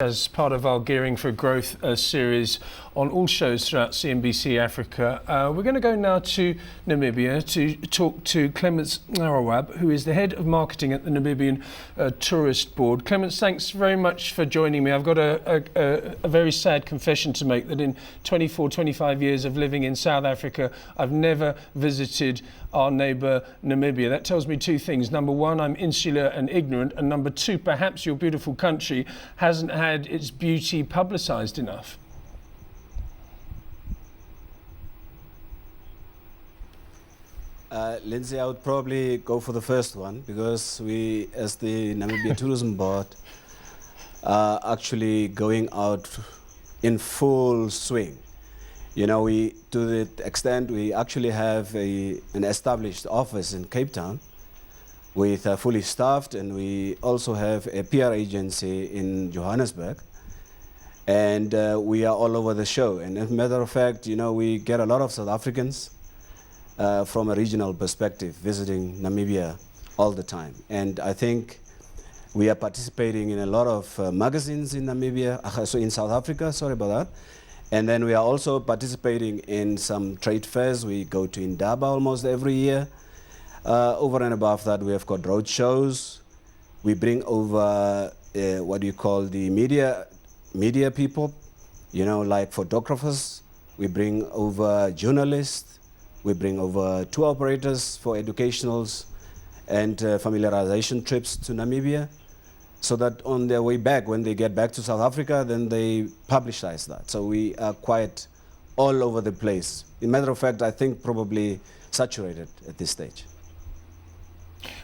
as part of our Gearing for Growth series on all shows throughout CNBC Africa. We're going to go now to Namibia to talk to Clements Narawab, who is the head of marketing at the Namibian Tourist Board. Clements, thanks very much for joining me. I've got a very sad confession to make that in 25 years of living in South Africa, I've never visited our neighbour Namibia. That tells me two things. Number one, I'm insular and ignorant, and number two, perhaps your beautiful country hasn't had its beauty publicised enough. Lindsay, I would probably go for the first one, because we, as the Namibia Tourism Board, are actually going out in full swing. You know, we, to the extent we actually have an established office in Cape Town with fully staffed, and we also have a PR agency in Johannesburg, and we are all over the show. And as a matter of fact, you know, we get a lot of South Africans from a regional perspective visiting Namibia all the time. And I think we are participating in a lot of magazines in Namibia, so in South Africa, sorry about that. And then we are also participating in some trade fairs. We go to Indaba almost every year. Over and above that, we have got road shows. We bring over what you call the media people, you know, like photographers. We bring over journalists. We bring over tour operators for educationals and familiarization trips to Namibia, so that on their way back, when they get back to South Africa, then they publicize that. So we are quite all over the place. In matter of fact, I think probably saturated at this stage.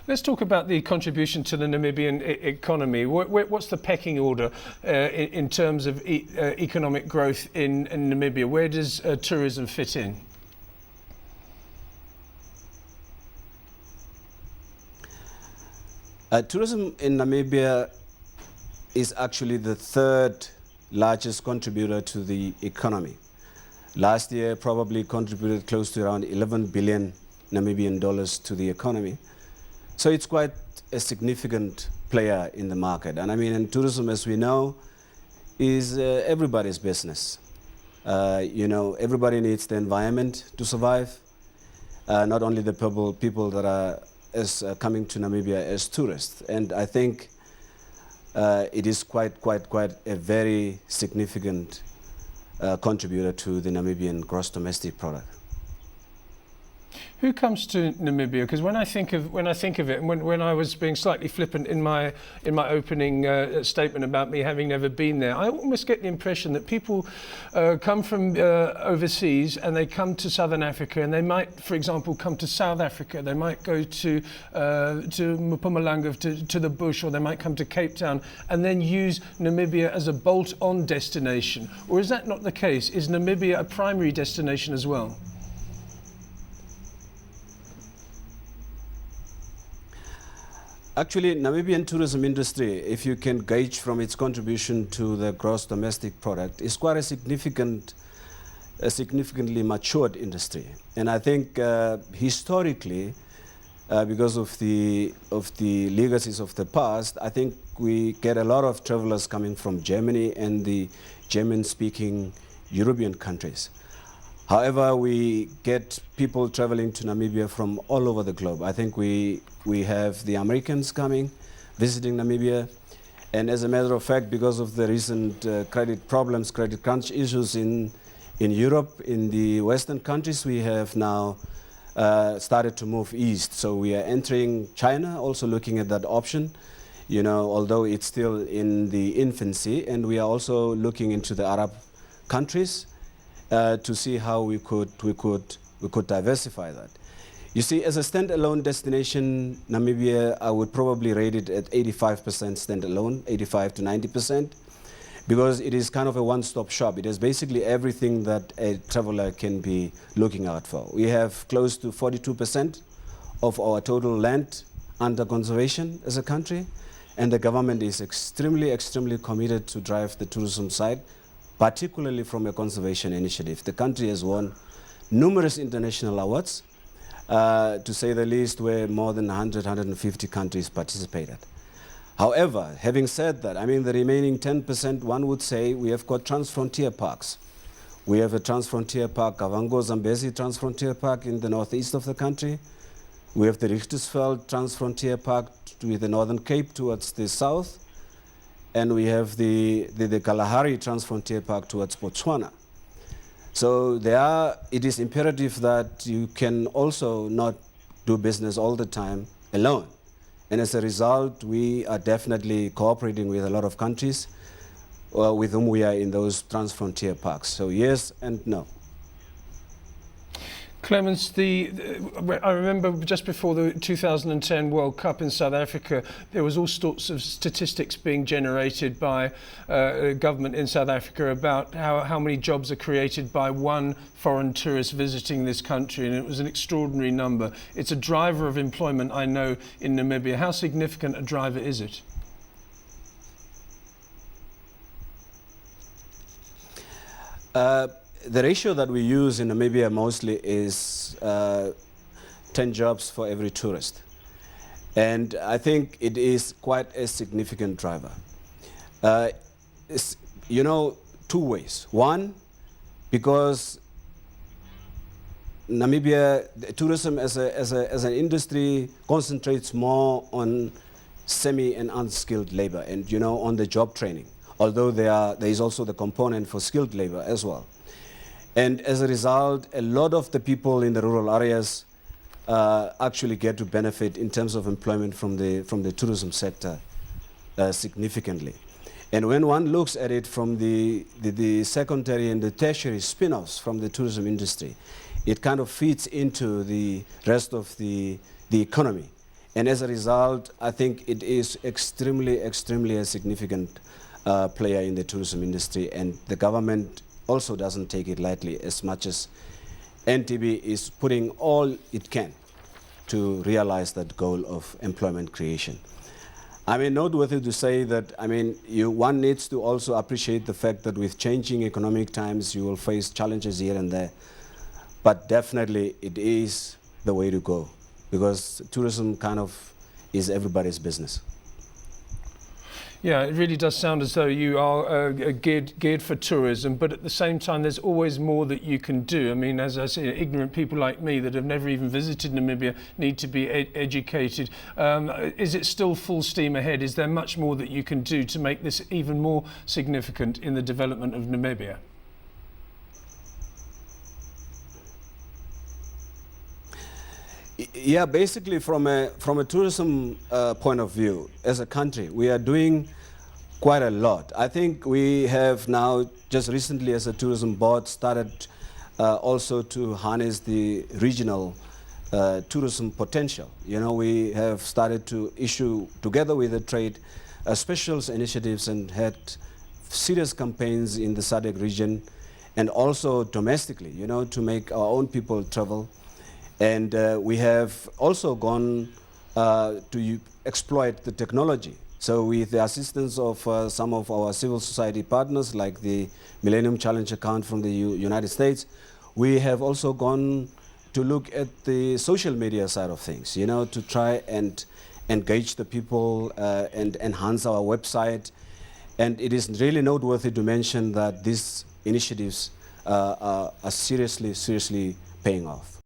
Let's talk about the contribution to the Namibian economy. What's the pecking order in terms of economic growth in Namibia? Where does tourism fit in? Tourism in Namibia is actually the third largest contributor to the economy. Last year probably contributed close to around 11 billion Namibian dollars to the economy. So it's quite a significant player in the market. And I mean, and tourism, as we know, is everybody's business. You know, everybody needs the environment to survive. Not only the people that are coming to Namibia as tourists. And I think it is quite a very significant contributor to the Namibian gross domestic product. Who comes to Namibia? Because when I think of it, and when I was being slightly flippant in my opening statement about me having never been there, I almost get the impression that people come from overseas and they come to Southern Africa, and they might, for example, come to South Africa. They might go to Mpumalanga, to the bush, or they might come to Cape Town, and then use Namibia as a bolt-on destination. Or is that not the case? Is Namibia a primary destination as well? Actually, Namibian tourism industry, if you can gauge from its contribution to the gross domestic product, is quite a significantly matured industry. And I think historically, because of the legacies of the past, I think we get a lot of travelers coming from Germany and the German-speaking European countries. However, we get people traveling to Namibia from all over the globe. I think we have the Americans coming, visiting Namibia. And as a matter of fact, because of the recent credit problems, credit crunch issues in Europe, in the Western countries, we have now started to move east. So we are entering China, also looking at that option, you know, although it's still in the infancy. And we are also looking into the Arab countries to see how we could diversify that. You see, as a standalone destination, Namibia, I would probably rate it at 85% standalone, 85 to 90%, because it is kind of a one-stop shop. It has basically everything that a traveler can be looking out for. We have close to 42% of our total land under conservation as a country, and the government is extremely committed to drive the tourism side, particularly from a conservation initiative. The country has won numerous international awards, to say the least, where more than 150 countries participated. However, having said that, I mean, the remaining 10%, one would say we have got transfrontier parks. We have a transfrontier park, Kavango Zambezi Transfrontier Park in the northeast of the country. We have the Richtersveld Transfrontier Park with the Northern Cape towards the south. And we have the Kalahari Transfrontier Park towards Botswana. So it is imperative that you can also not do business all the time alone. And as a result, we are definitely cooperating with a lot of countries with whom we are in those transfrontier parks. So yes and no. Clemens, I remember just before the 2010 World Cup in South Africa, there was all sorts of statistics being generated by government in South Africa about how many jobs are created by one foreign tourist visiting this country, and it was an extraordinary number. It's a driver of employment, I know, in Namibia. How significant a driver is it? The ratio that we use in Namibia mostly is 10 jobs for every tourist. And I think it is quite a significant driver. You know, two ways. One, because Namibia, tourism as an industry concentrates more on semi and unskilled labor and, you know, on the job training, although there is also the component for skilled labor as well. And as a result, a lot of the people in the rural areas actually get to benefit in terms of employment from the tourism sector significantly. And when one looks at it from the secondary and the tertiary spin-offs from the tourism industry, it kind of feeds into the rest of the economy. And as a result, I think it is extremely a significant player in the tourism industry, and the government also doesn't take it lightly, as much as NTB is putting all it can to realize that goal of employment creation. I mean, noteworthy to say that, I mean, one needs to also appreciate the fact that with changing economic times, you will face challenges here and there. But definitely, it is the way to go, because tourism kind of is everybody's business. Yeah, it really does sound as though you are geared for tourism, but at the same time, there's always more that you can do. I mean, as I say, ignorant people like me that have never even visited Namibia need to be educated. Is it still full steam ahead? Is there much more that you can do to make this even more significant in the development of Namibia? Yeah, basically from a tourism point of view, as a country, we are doing quite a lot. I think we have now, just recently as a tourism board, started also to harness the regional tourism potential. You know, we have started to issue, together with the trade, specials initiatives and had serious campaigns in the SADC region and also domestically, you know, to make our own people travel. And we have also gone to exploit the technology. So with the assistance of some of our civil society partners, like the Millennium Challenge account from the United States, we have also gone to look at the social media side of things, you know, to try and engage the people and enhance our website. And it is really noteworthy to mention that these initiatives are seriously paying off.